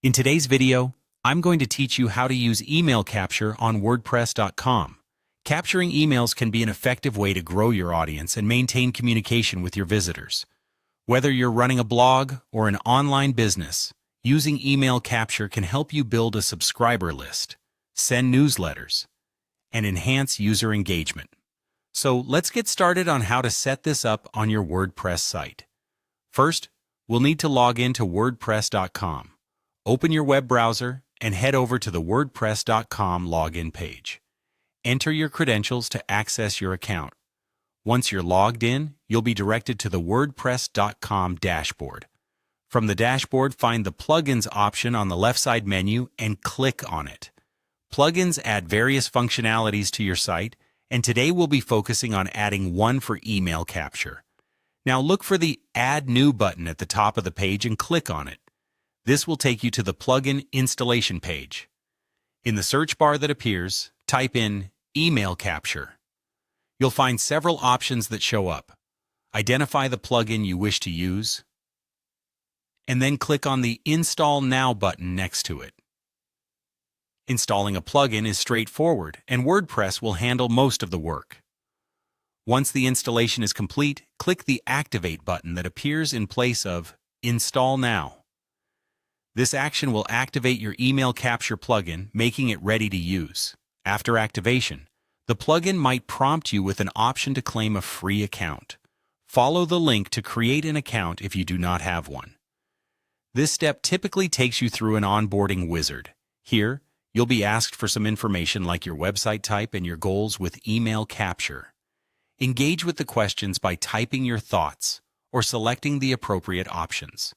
In today's video, I'm going to teach you how to use email capture on WordPress.com. Capturing emails can be an effective way to grow your audience and maintain communication with your visitors. Whether you're running a blog or an online business, using email capture can help you build a subscriber list, send newsletters, and enhance user engagement. So let's get started on how to set this up on your WordPress site. First, we'll need to log in to WordPress.com. Open your web browser and head over to the WordPress.com login page. Enter your credentials to access your account. Once you're logged in, you'll be directed to the WordPress.com dashboard. From the dashboard, find the Plugins option on the left side menu and click on it. Plugins add various functionalities to your site, and today we'll be focusing on adding one for email capture. Now look for the Add New button at the top of the page and click on it. This will take you to the plugin installation page. In the search bar that appears, type in Email Capture. You'll find several options that show up. Identify the plugin you wish to use, and then click on the Install Now button next to it. Installing a plugin is straightforward, and WordPress will handle most of the work. Once the installation is complete, click the Activate button that appears in place of Install Now. This action will activate your email capture plugin, making it ready to use. After activation, the plugin might prompt you with an option to claim a free account. Follow the link to create an account if you do not have one. This step typically takes you through an onboarding wizard. Here, you'll be asked for some information like your website type and your goals with email capture. Engage with the questions by typing your thoughts or selecting the appropriate options.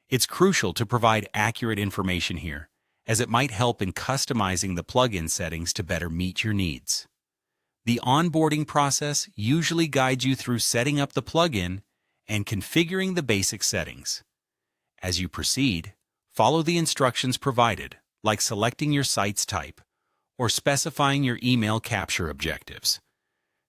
It's crucial to provide accurate information here, as it might help in customizing the plugin settings to better meet your needs. The onboarding process usually guides you through setting up the plugin and configuring the basic settings. As you proceed, follow the instructions provided, like selecting your site's type or specifying your email capture objectives.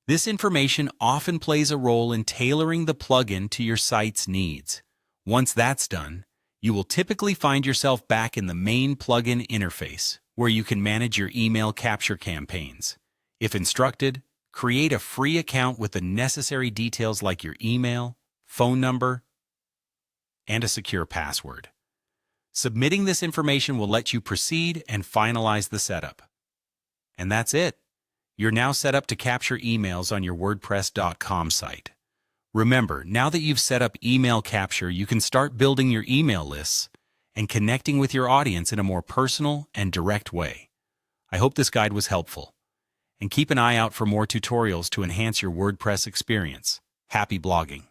This information often plays a role in tailoring the plugin to your site's needs. Once that's done, you will typically find yourself back in the main plugin interface, where you can manage your email capture campaigns. If instructed, create a free account with the necessary details like your email, phone number, and a secure password. Submitting this information will let you proceed and finalize the setup. And that's it. You're now set up to capture emails on your WordPress.com site. Remember, now that you've set up email capture, you can start building your email lists and connecting with your audience in a more personal and direct way. I hope this guide was helpful. And keep an eye out for more tutorials to enhance your WordPress experience. Happy blogging!